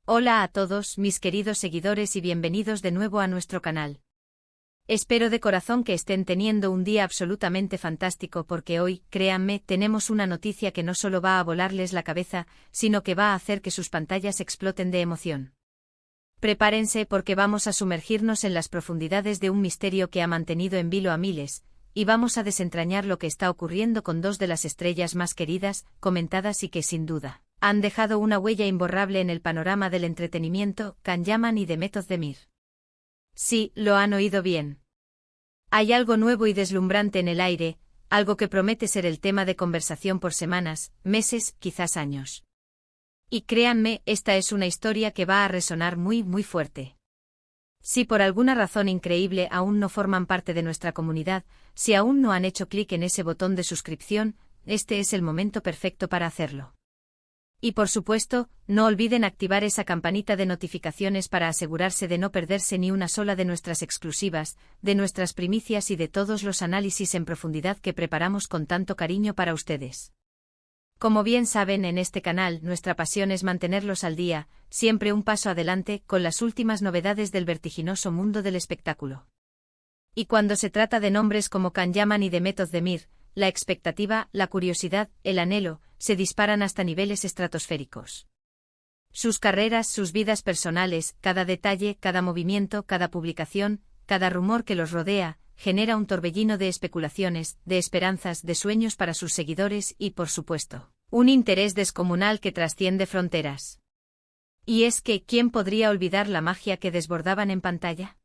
Hola a todos, mis queridos seguidores y bienvenidos de nuevo a nuestro canal. Espero de corazón que estén teniendo un día absolutamente fantástico porque hoy, créanme, tenemos una noticia que no solo va a volarles la cabeza, sino que va a hacer que sus pantallas exploten de emoción. Prepárense porque vamos a sumergirnos en las profundidades de un misterio que ha mantenido en vilo a miles, y vamos a desentrañar lo que está ocurriendo con dos de las estrellas más queridas, comentadas y que sin duda han dejado una huella imborrable en el panorama del entretenimiento, Can Yaman y Demet Özdemir. Sí, lo han oído bien. Hay algo nuevo y deslumbrante en el aire, algo que promete ser el tema de conversación por semanas, meses, quizás años. Y créanme, esta es una historia que va a resonar muy fuerte. Si por alguna razón increíble aún no forman parte de nuestra comunidad, si aún no han hecho clic en ese botón de suscripción, este es el momento perfecto para hacerlo. Y por supuesto, no olviden activar esa campanita de notificaciones para asegurarse de no perderse ni una sola de nuestras exclusivas, de nuestras primicias y de todos los análisis en profundidad que preparamos con tanto cariño para ustedes. Como bien saben, en este canal nuestra pasión es mantenerlos al día, siempre un paso adelante, con las últimas novedades del vertiginoso mundo del espectáculo. Y cuando se trata de nombres como Can Yaman y Demet Özdemir, la expectativa, la curiosidad, el anhelo, se disparan hasta niveles estratosféricos. Sus carreras, sus vidas personales, cada detalle, cada movimiento, cada publicación, cada rumor que los rodea, genera un torbellino de especulaciones, de esperanzas, de sueños para sus seguidores y, por supuesto, un interés descomunal que trasciende fronteras. Y es que, ¿quién podría olvidar la magia que desbordaban en pantalla?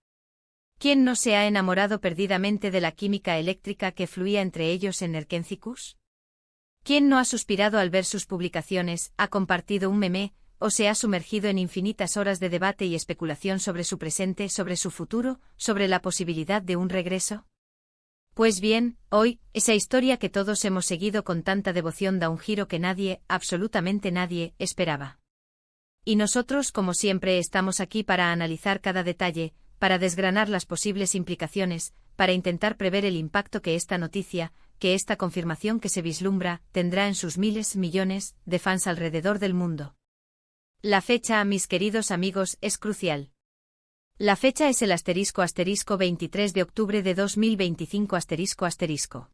¿Quién no se ha enamorado perdidamente de la química eléctrica que fluía entre ellos en Erkencikus? ¿Quién no ha suspirado al ver sus publicaciones, ha compartido un meme, o se ha sumergido en infinitas horas de debate y especulación sobre su presente, sobre su futuro, sobre la posibilidad de un regreso? Pues bien, hoy, esa historia que todos hemos seguido con tanta devoción da un giro que nadie, absolutamente nadie, esperaba. Y nosotros, como siempre, estamos aquí para analizar cada detalle, para desgranar las posibles implicaciones, para intentar prever el impacto que esta noticia, que esta confirmación que se vislumbra, tendrá en sus miles, millones, de fans alrededor del mundo. La fecha, mis queridos amigos, es crucial. La fecha es el ** 23 de octubre de 2025 **.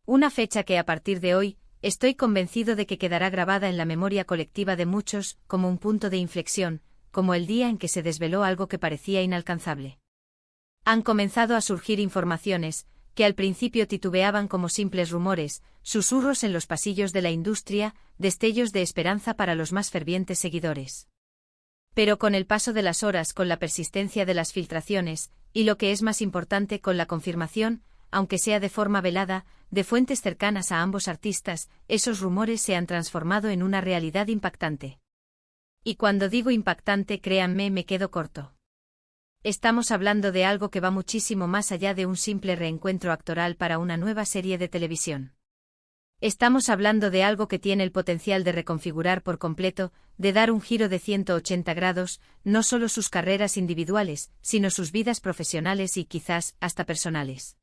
Una fecha que a partir de hoy, estoy convencido de que quedará grabada en la memoria colectiva de muchos, como un punto de inflexión, como el día en que se desveló algo que parecía inalcanzable. Han comenzado a surgir informaciones, que al principio titubeaban como simples rumores, susurros en los pasillos de la industria, destellos de esperanza para los más fervientes seguidores. Pero con el paso de las horas, con la persistencia de las filtraciones, y lo que es más importante, con la confirmación, aunque sea de forma velada, de fuentes cercanas a ambos artistas, esos rumores se han transformado en una realidad impactante. Y cuando digo impactante, créanme, me quedo corto. Estamos hablando de algo que va muchísimo más allá de un simple reencuentro actoral para una nueva serie de televisión. Estamos hablando de algo que tiene el potencial de reconfigurar por completo, de dar un giro de 180 grados, no solo sus carreras individuales, sino sus vidas profesionales y quizás hasta personales.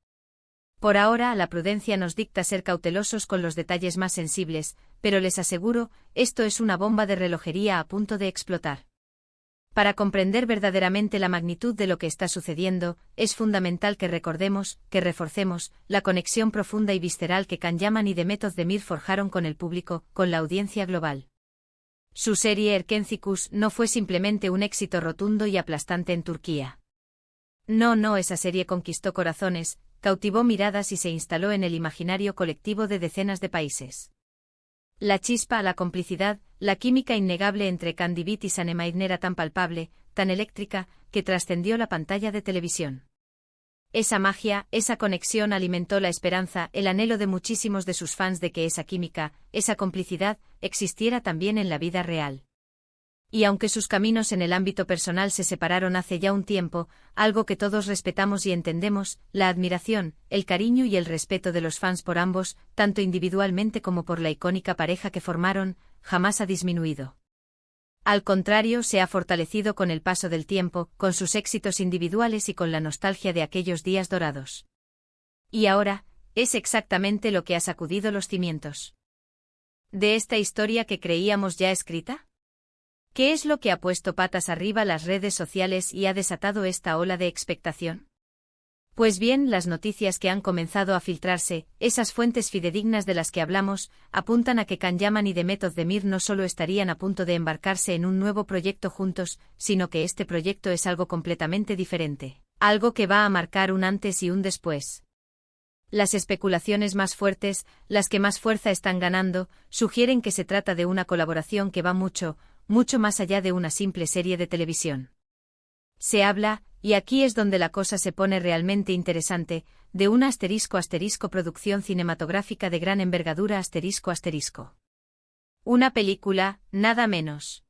Por ahora, la prudencia nos dicta ser cautelosos con los detalles más sensibles, pero les aseguro, esto es una bomba de relojería a punto de explotar. Para comprender verdaderamente la magnitud de lo que está sucediendo, es fundamental que recordemos, que reforcemos, la conexión profunda y visceral que Can Yaman y Demet Özdemir forjaron con el público, con la audiencia global. Su serie Erkencikus no fue simplemente un éxito rotundo y aplastante en Turquía. No, esa serie conquistó corazones, cautivó miradas y se instaló en el imaginario colectivo de decenas de países. La chispa, la complicidad, la química innegable entre Can Divit y Sanem era tan palpable, tan eléctrica, que trascendió la pantalla de televisión. Esa magia, esa conexión alimentó la esperanza, el anhelo de muchísimos de sus fans de que esa química, esa complicidad, existiera también en la vida real. Y aunque sus caminos en el ámbito personal se separaron hace ya un tiempo, algo que todos respetamos y entendemos, la admiración, el cariño y el respeto de los fans por ambos, tanto individualmente como por la icónica pareja que formaron, jamás ha disminuido. Al contrario, se ha fortalecido con el paso del tiempo, con sus éxitos individuales y con la nostalgia de aquellos días dorados. Y ahora, es exactamente lo que ha sacudido los cimientos de esta historia que creíamos ya escrita. ¿Qué es lo que ha puesto patas arriba las redes sociales y ha desatado esta ola de expectación? Pues bien, las noticias que han comenzado a filtrarse, esas fuentes fidedignas de las que hablamos, apuntan a que Can Yaman y Demet Özdemir no solo estarían a punto de embarcarse en un nuevo proyecto juntos, sino que este proyecto es algo completamente diferente, algo que va a marcar un antes y un después. Las especulaciones más fuertes, las que más fuerza están ganando, sugieren que se trata de una colaboración que va mucho, mucho más allá de una simple serie de televisión. Se habla, y aquí es donde la cosa se pone realmente interesante, de una producción cinematográfica de gran envergadura ***. Una película, nada menos.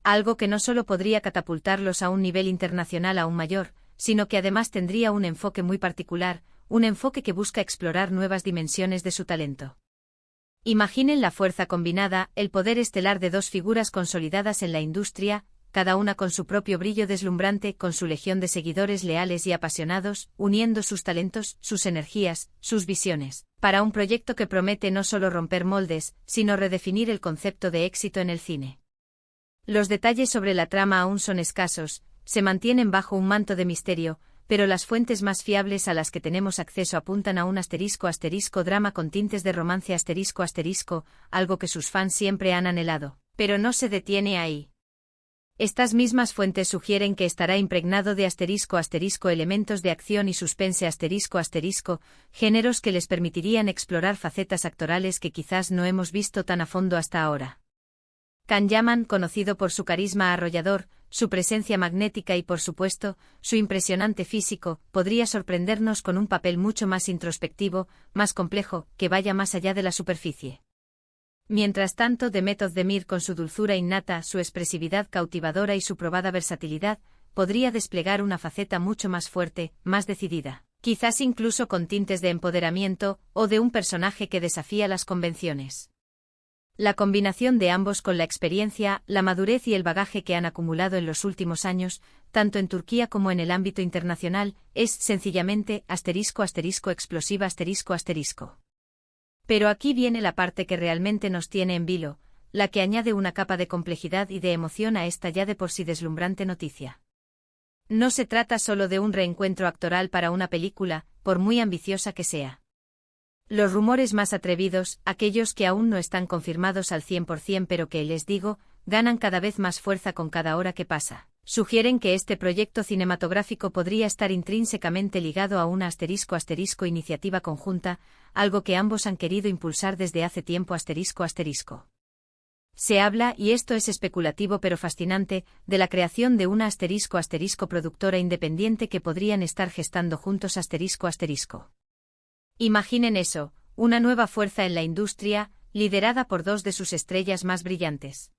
Algo que no solo podría catapultarlos a un nivel internacional aún mayor, sino que además tendría un enfoque muy particular, un enfoque que busca explorar nuevas dimensiones de su talento. Imaginen la fuerza combinada, el poder estelar de dos figuras consolidadas en la industria, cada una con su propio brillo deslumbrante, con su legión de seguidores leales y apasionados, uniendo sus talentos, sus energías, sus visiones, para un proyecto que promete no solo romper moldes, sino redefinir el concepto de éxito en el cine. Los detalles sobre la trama aún son escasos, se mantienen bajo un manto de misterio, pero las fuentes más fiables a las que tenemos acceso apuntan a un *** drama con tintes de romance ***, algo que sus fans siempre han anhelado, pero no se detiene ahí. Estas mismas fuentes sugieren que estará impregnado de *** elementos de acción y suspense ***, géneros que les permitirían explorar facetas actorales que quizás no hemos visto tan a fondo hasta ahora. Can Yaman, conocido por su carisma arrollador, su presencia magnética y por supuesto, su impresionante físico, podría sorprendernos con un papel mucho más introspectivo, más complejo, que vaya más allá de la superficie. Mientras tanto, Demet Özdemir, con su dulzura innata, su expresividad cautivadora y su probada versatilidad, podría desplegar una faceta mucho más fuerte, más decidida, quizás incluso con tintes de empoderamiento, o de un personaje que desafía las convenciones. La combinación de ambos con la experiencia, la madurez y el bagaje que han acumulado en los últimos años, tanto en Turquía como en el ámbito internacional, es sencillamente explosiva ***. Pero aquí viene la parte que realmente nos tiene en vilo, la que añade una capa de complejidad y de emoción a esta ya de por sí deslumbrante noticia. No se trata solo de un reencuentro actoral para una película, por muy ambiciosa que sea. Los rumores más atrevidos, aquellos que aún no están confirmados al 100% pero que, les digo, ganan cada vez más fuerza con cada hora que pasa, sugieren que este proyecto cinematográfico podría estar intrínsecamente ligado a una *** iniciativa conjunta, algo que ambos han querido impulsar desde hace tiempo ***. Se habla, y esto es especulativo pero fascinante, de la creación de una *** productora independiente que podrían estar gestando juntos ***. Imaginen eso, una nueva fuerza en la industria, liderada por dos de sus estrellas más brillantes.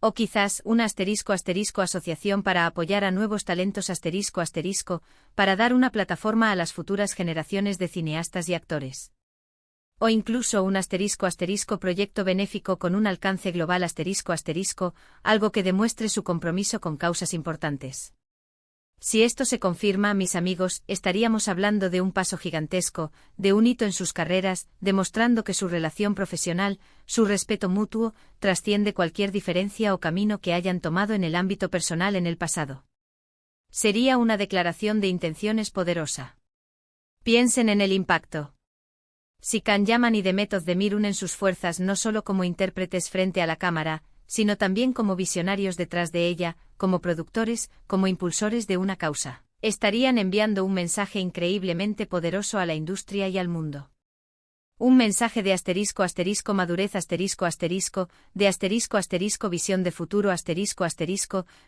O quizás una *** asociación para apoyar a nuevos talentos ***, para dar una plataforma a las futuras generaciones de cineastas y actores. O incluso un *** proyecto benéfico con un alcance global ***, algo que demuestre su compromiso con causas importantes. Si esto se confirma, mis amigos, estaríamos hablando de un paso gigantesco, de un hito en sus carreras, demostrando que su relación profesional, su respeto mutuo, trasciende cualquier diferencia o camino que hayan tomado en el ámbito personal en el pasado. Sería una declaración de intenciones poderosa. Piensen en el impacto. Si Can Yaman y Demet Özdemir unen sus fuerzas no solo como intérpretes frente a la cámara, sino también como visionarios detrás de ella, como productores, como impulsores de una causa, estarían enviando un mensaje increíblemente poderoso a la industria y al mundo. Un mensaje de *** madurez ***, de visión de futuro ***,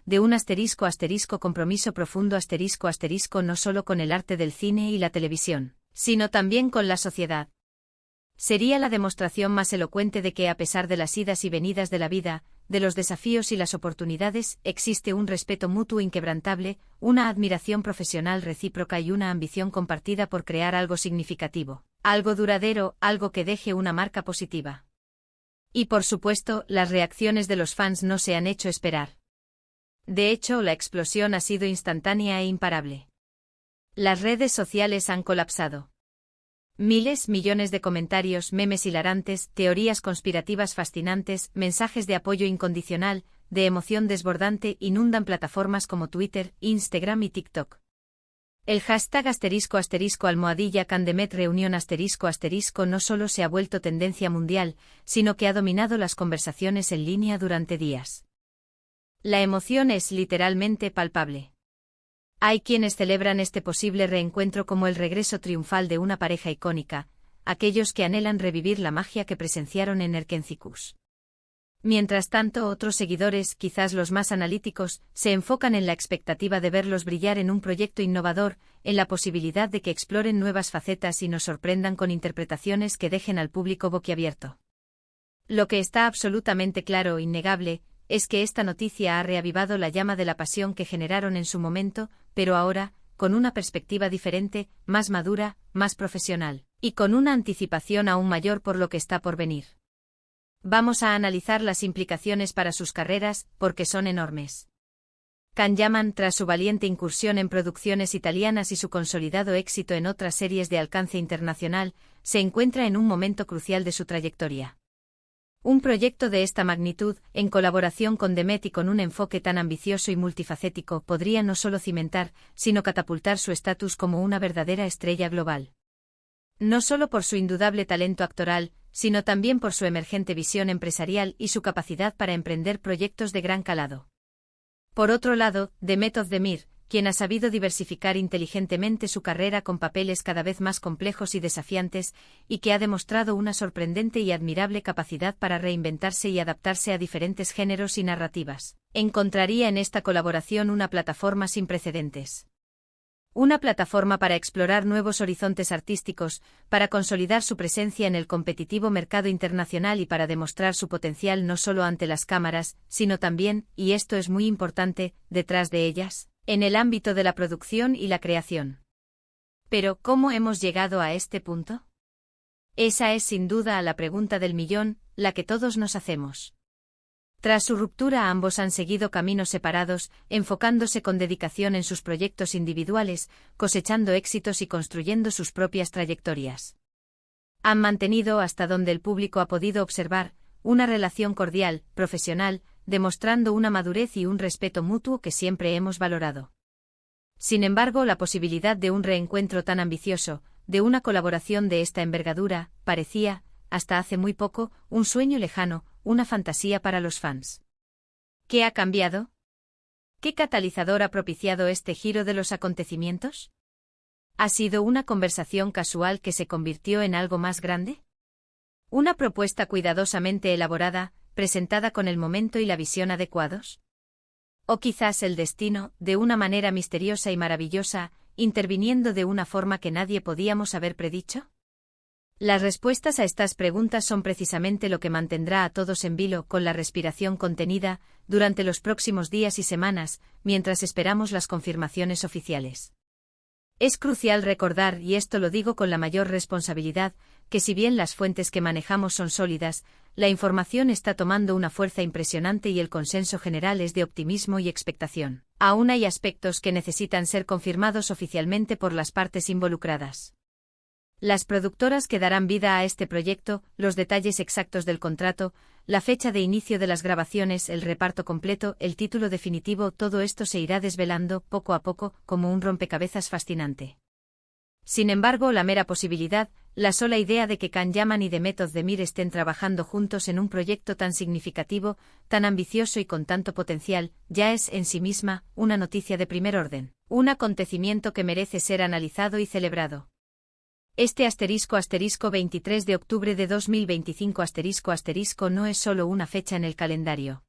de un *** compromiso profundo ***, no solo con el arte del cine y la televisión, sino también con la sociedad. Sería la demostración más elocuente de que, a pesar de las idas y venidas de la vida, de los desafíos y las oportunidades, existe un respeto mutuo inquebrantable, una admiración profesional recíproca y una ambición compartida por crear algo significativo, algo duradero, algo que deje una marca positiva. Y por supuesto, las reacciones de los fans no se han hecho esperar. De hecho, la explosión ha sido instantánea e imparable. Las redes sociales han colapsado. Miles, millones de comentarios, memes hilarantes, teorías conspirativas fascinantes, mensajes de apoyo incondicional, de emoción desbordante inundan plataformas como Twitter, Instagram y TikTok. El hashtag **almohadilla Candemet reunión *** no solo se ha vuelto tendencia mundial, sino que ha dominado las conversaciones en línea durante días. La emoción es literalmente palpable. Hay quienes celebran este posible reencuentro como el regreso triunfal de una pareja icónica, aquellos que anhelan revivir la magia que presenciaron en Erkenciskus. Mientras tanto, otros seguidores, quizás los más analíticos, se enfocan en la expectativa de verlos brillar en un proyecto innovador, en la posibilidad de que exploren nuevas facetas y nos sorprendan con interpretaciones que dejen al público boquiabierto. Lo que está absolutamente claro e innegable, es que esta noticia ha reavivado la llama de la pasión que generaron en su momento, pero ahora, con una perspectiva diferente, más madura, más profesional, y con una anticipación aún mayor por lo que está por venir. Vamos a analizar las implicaciones para sus carreras, porque son enormes. Can Yaman, tras su valiente incursión en producciones italianas y su consolidado éxito en otras series de alcance internacional, se encuentra en un momento crucial de su trayectoria. Un proyecto de esta magnitud, en colaboración con Demet y con un enfoque tan ambicioso y multifacético, podría no solo cimentar, sino catapultar su estatus como una verdadera estrella global. No solo por su indudable talento actoral, sino también por su emergente visión empresarial y su capacidad para emprender proyectos de gran calado. Por otro lado, Demet Özdemir, quien ha sabido diversificar inteligentemente su carrera con papeles cada vez más complejos y desafiantes, y que ha demostrado una sorprendente y admirable capacidad para reinventarse y adaptarse a diferentes géneros y narrativas, encontraría en esta colaboración una plataforma sin precedentes. Una plataforma para explorar nuevos horizontes artísticos, para consolidar su presencia en el competitivo mercado internacional y para demostrar su potencial no solo ante las cámaras, sino también, y esto es muy importante, detrás de ellas, en el ámbito de la producción y la creación. Pero, ¿cómo hemos llegado a este punto? Esa es sin duda la pregunta del millón, la que todos nos hacemos. Tras su ruptura, ambos han seguido caminos separados, enfocándose con dedicación en sus proyectos individuales, cosechando éxitos y construyendo sus propias trayectorias. Han mantenido, hasta donde el público ha podido observar, una relación cordial, profesional, demostrando una madurez y un respeto mutuo que siempre hemos valorado. Sin embargo, la posibilidad de un reencuentro tan ambicioso, de una colaboración de esta envergadura, parecía, hasta hace muy poco, un sueño lejano, una fantasía para los fans. ¿Qué ha cambiado? ¿Qué catalizador ha propiciado este giro de los acontecimientos? ¿Ha sido una conversación casual que se convirtió en algo más grande? ¿Una propuesta cuidadosamente elaborada, presentada con el momento y la visión adecuados? ¿O quizás el destino, de una manera misteriosa y maravillosa, interviniendo de una forma que nadie podíamos haber predicho? Las respuestas a estas preguntas son precisamente lo que mantendrá a todos en vilo, con la respiración contenida, durante los próximos días y semanas, mientras esperamos las confirmaciones oficiales. Es crucial recordar, y esto lo digo con la mayor responsabilidad, que si bien las fuentes que manejamos son sólidas, la información está tomando una fuerza impresionante y el consenso general es de optimismo y expectación. Aún hay aspectos que necesitan ser confirmados oficialmente por las partes involucradas. Las productoras que darán vida a este proyecto, los detalles exactos del contrato, la fecha de inicio de las grabaciones, el reparto completo, el título definitivo, todo esto se irá desvelando, poco a poco, como un rompecabezas fascinante. Sin embargo, la mera posibilidad, la sola idea de que Can Yaman y Demet Özdemir estén trabajando juntos en un proyecto tan significativo, tan ambicioso y con tanto potencial, ya es en sí misma una noticia de primer orden, un acontecimiento que merece ser analizado y celebrado. Este **23 de octubre de 2025 *** no es solo una fecha en el calendario.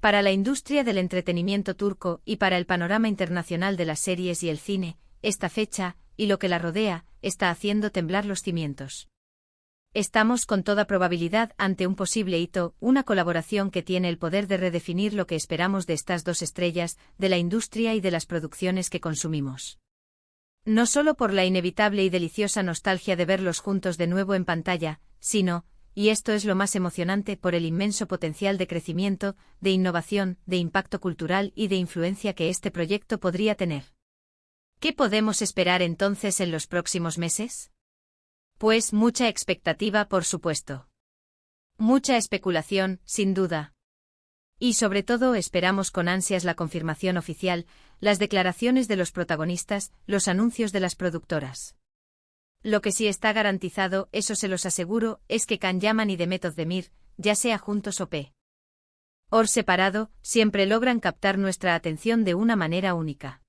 Para la industria del entretenimiento turco y para el panorama internacional de las series y el cine, esta fecha, y lo que la rodea, está haciendo temblar los cimientos. Estamos con toda probabilidad ante un posible hito, una colaboración que tiene el poder de redefinir lo que esperamos de estas dos estrellas, de la industria y de las producciones que consumimos. No solo por la inevitable y deliciosa nostalgia de verlos juntos de nuevo en pantalla, sino, y esto es lo más emocionante, por el inmenso potencial de crecimiento, de innovación, de impacto cultural y de influencia que este proyecto podría tener. ¿Qué podemos esperar entonces en los próximos meses? Pues mucha expectativa, por supuesto. Mucha especulación, sin duda. Y sobre todo esperamos con ansias la confirmación oficial, las declaraciones de los protagonistas, los anuncios de las productoras. Lo que sí está garantizado, eso se los aseguro, es que Can Yaman y Demet Özdemir, ya sea juntos o por separado, siempre logran captar nuestra atención de una manera única.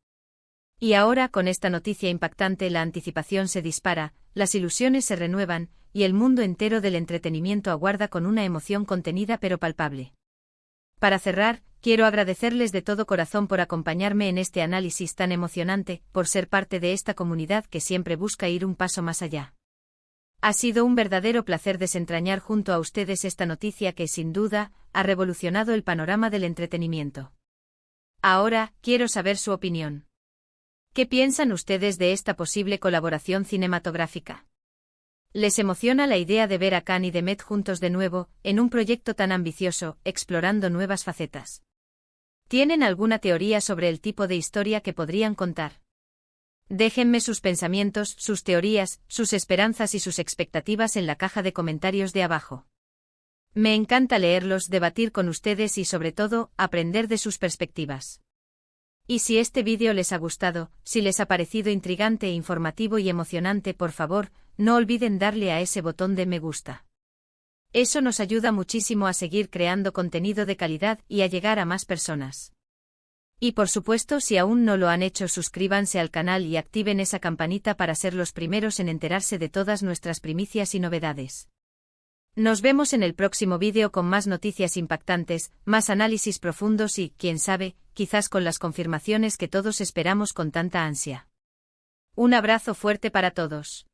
Y ahora, con esta noticia impactante, la anticipación se dispara, las ilusiones se renuevan, y el mundo entero del entretenimiento aguarda con una emoción contenida pero palpable. Para cerrar, quiero agradecerles de todo corazón por acompañarme en este análisis tan emocionante, por ser parte de esta comunidad que siempre busca ir un paso más allá. Ha sido un verdadero placer desentrañar junto a ustedes esta noticia que, sin duda, ha revolucionado el panorama del entretenimiento. Ahora, quiero saber su opinión. ¿Qué piensan ustedes de esta posible colaboración cinematográfica? ¿Les emociona la idea de ver a Can y Demet juntos de nuevo, en un proyecto tan ambicioso, explorando nuevas facetas? ¿Tienen alguna teoría sobre el tipo de historia que podrían contar? Déjenme sus pensamientos, sus teorías, sus esperanzas y sus expectativas en la caja de comentarios de abajo. Me encanta leerlos, debatir con ustedes y sobre todo, aprender de sus perspectivas. Y si este vídeo les ha gustado, si les ha parecido intrigante, informativo y emocionante, por favor, no olviden darle a ese botón de me gusta. Eso nos ayuda muchísimo a seguir creando contenido de calidad y a llegar a más personas. Y por supuesto, si aún no lo han hecho, suscríbanse al canal y activen esa campanita para ser los primeros en enterarse de todas nuestras primicias y novedades. Nos vemos en el próximo vídeo con más noticias impactantes, más análisis profundos y, quién sabe, quizás con las confirmaciones que todos esperamos con tanta ansia. Un abrazo fuerte para todos.